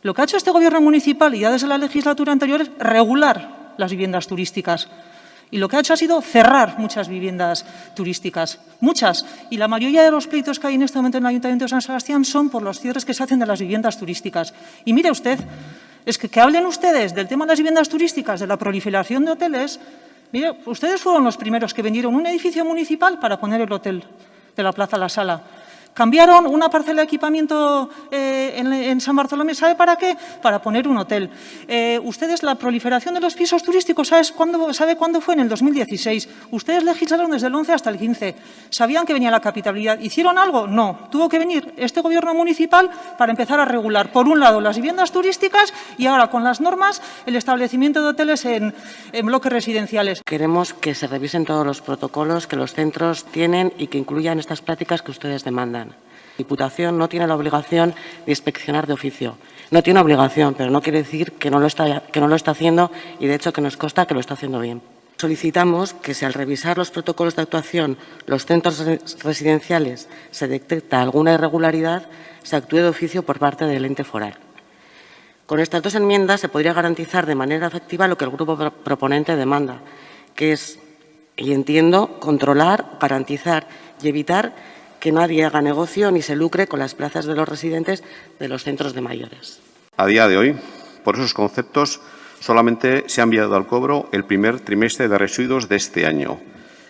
Lo que ha hecho este Gobierno municipal, y ya desde la legislatura anterior, es regular las viviendas turísticas. Y lo que ha hecho ha sido cerrar muchas viviendas turísticas, muchas. Y la mayoría de los pleitos que hay en este momento en el Ayuntamiento de San Sebastián son por los cierres que se hacen de las viviendas turísticas. Y mire usted, es que hablen ustedes del tema de las viviendas turísticas, de la proliferación de hoteles. Mire, ustedes fueron los primeros que vendieron un edificio municipal para poner el hotel de la Plaza La Sala. Cambiaron una parcela de equipamiento en San Bartolomé, ¿sabe para qué? Para poner un hotel. Ustedes, la proliferación de los pisos turísticos, ¿sabe cuándo fue? En el 2016. Ustedes legislaron desde el 11 hasta el 15. ¿Sabían que venía la capitalidad? ¿Hicieron algo? No. Tuvo que venir este Gobierno municipal para empezar a regular, por un lado, las viviendas turísticas y ahora, con las normas, el establecimiento de hoteles en bloques residenciales. Queremos que se revisen todos los protocolos que los centros tienen y que incluyan estas prácticas que ustedes demandan. La Diputación no tiene la obligación de inspeccionar de oficio. No tiene obligación, pero no quiere decir que no lo está haciendo y, de hecho, que nos consta que lo está haciendo bien. Solicitamos que si al revisar los protocolos de actuación los centros residenciales se detecta alguna irregularidad, se actúe de oficio por parte del ente foral. Con estas dos enmiendas se podría garantizar de manera efectiva lo que el grupo proponente demanda, que es, y entiendo, controlar, garantizar y evitar que nadie haga negocio ni se lucre con las plazas de los residentes de los centros de mayores. A día de hoy, por esos conceptos, solamente se ha enviado al cobro el primer trimestre de residuos de este año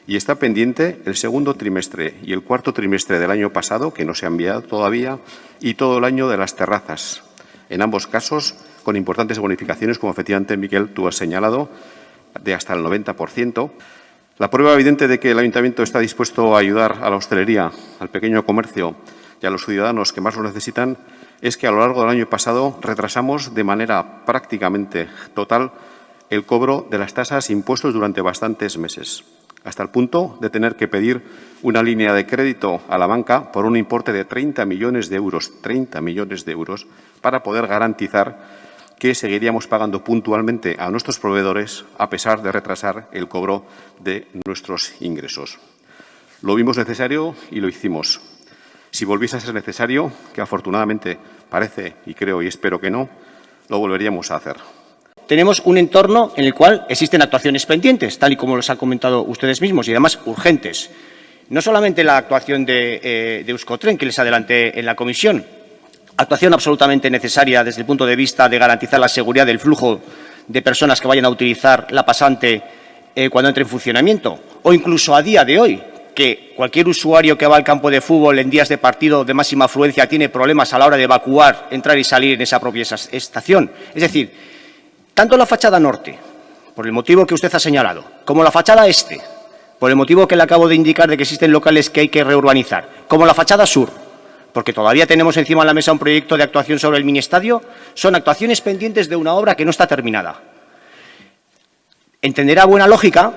y está pendiente el segundo trimestre y el cuarto trimestre del año pasado, que no se ha enviado todavía, y todo el año de las terrazas. En ambos casos, con importantes bonificaciones, como efectivamente, Miquel, tú has señalado, de hasta el 90%. La prueba evidente de que el Ayuntamiento está dispuesto a ayudar a la hostelería, al pequeño comercio y a los ciudadanos que más lo necesitan es que a lo largo del año pasado retrasamos de manera prácticamente total el cobro de las tasas e impuestos durante bastantes meses, hasta el punto de tener que pedir una línea de crédito a la banca por un importe de 30 millones de euros, para poder garantizar que seguiríamos pagando puntualmente a nuestros proveedores a pesar de retrasar el cobro de nuestros ingresos. Lo vimos necesario y lo hicimos. Si volviese a ser necesario, que afortunadamente parece, y creo y espero que no, lo volveríamos a hacer. Tenemos un entorno en el cual existen actuaciones pendientes, tal y como los han comentado ustedes mismos, y además urgentes. No solamente la actuación de Euskotren, que les adelanté en la comisión, actuación absolutamente necesaria desde el punto de vista de garantizar la seguridad del flujo de personas que vayan a utilizar la pasante cuando entre en funcionamiento, o incluso a día de hoy, que cualquier usuario que va al campo de fútbol en días de partido de máxima afluencia tiene problemas a la hora de evacuar, entrar y salir en esa propia estación. Es decir, tanto la fachada norte, por el motivo que usted ha señalado, como la fachada este, por el motivo que le acabo de indicar de que existen locales que hay que reurbanizar, como la fachada sur, porque todavía tenemos encima de la mesa un proyecto de actuación sobre el miniestadio, son actuaciones pendientes de una obra que no está terminada. Entenderá buena lógica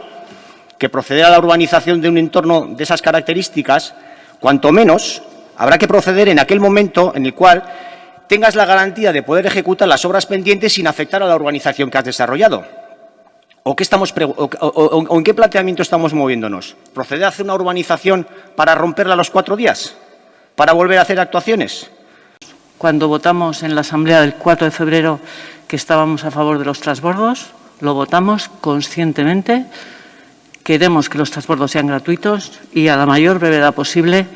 que proceder a la urbanización de un entorno de esas características, cuanto menos, habrá que proceder en aquel momento en el cual tengas la garantía de poder ejecutar las obras pendientes sin afectar a la urbanización que has desarrollado. ¿O en qué planteamiento estamos moviéndonos? ¿Proceder a hacer una urbanización para romperla a los 4 días? ¿Para volver a hacer actuaciones? Cuando votamos en la Asamblea del 4 de febrero que estábamos a favor de los transbordos, lo votamos conscientemente. Queremos que los transbordos sean gratuitos y a la mayor brevedad posible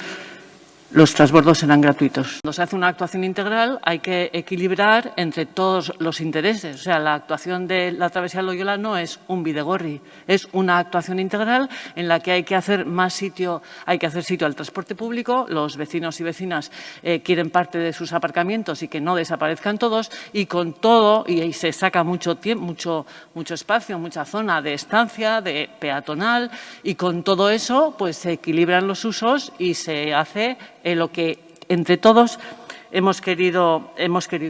los transbordos serán gratuitos. Cuando se hace una actuación integral hay que equilibrar entre todos los intereses. O sea, la actuación de la travesía Loyola no es un bidegorri, es una actuación integral en la que hay que hacer sitio al transporte público. Los vecinos y vecinas quieren parte de sus aparcamientos y que no desaparezcan todos, y con todo, y se saca mucho tiempo, mucho espacio, mucha zona de estancia, de peatonal, y con todo eso pues se equilibran los usos y se hace lo que entre todos hemos querido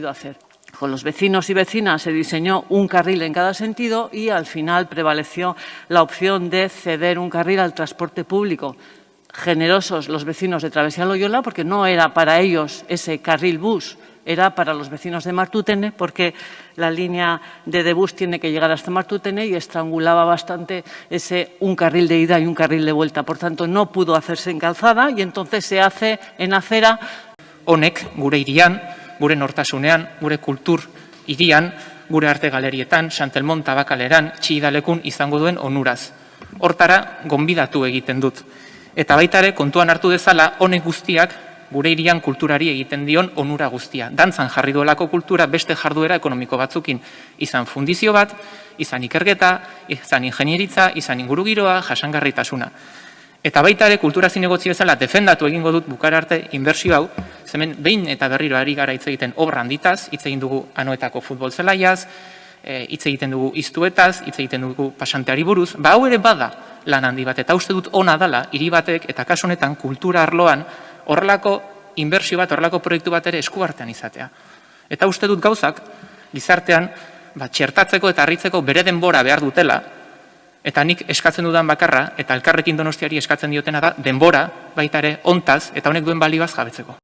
hacer. Con los vecinos y vecinas se diseñó un carril en cada sentido y al final prevaleció la opción de ceder un carril al transporte público. Generosos los vecinos de Travesía Loyola, porque no era para ellos ese carril bus, era para los vecinos de Martutene, porque la línea de bus tiene que llegar hasta Martutene y estrangulaba bastante un carril de ida y un carril de vuelta. Por tanto, no pudo hacerse en calzada y entonces se hace en acera. Honek, gure hirian, gure nortasunean, gure kultur hirian, gure arte galerietan, Santelmon tabakaleran, Txillidalekun izango duen onuraz. Hortara, gonbidatu egiten dut. Eta baita ere, kontuan hartu dezala, honek guztiak gure hirian kulturari egiten dion onura guztia. Dantzan jarri duelako kultura beste jarduera ekonomiko batzukin. Izan fundizio bat, izan ikerketa, izan ingenieritza, izan ingurugiroa, jasangarritasuna. Eta baita ere, kultura zinegotzi bezala defendatu egingo dut bukara arte inbertsio hau, zemen behin eta berriro ari gara hitz egiten obra handitaz, hitz egin dugu Anoetako futbol zelaiaz, hitz egiten dugu iztuetaz, hitz egiten dugu pasanteari buruz, hau ere bada lan handi bat, eta uste dut ona dala, hiri batek eta kasu honetan kultura arloan horrelako inbertsio bat, horrelako proiektu bat ere eskuartean izatea. Eta uste dut gauzak, gizartean, txertatzeko eta harritzeko bere denbora behar dutela, eta nik eskatzen dudan bakarra, eta Elkarrekin Donostiari eskatzen diotena da, denbora, baita ere, hontaz, eta honek duen balioaz jabetzeko.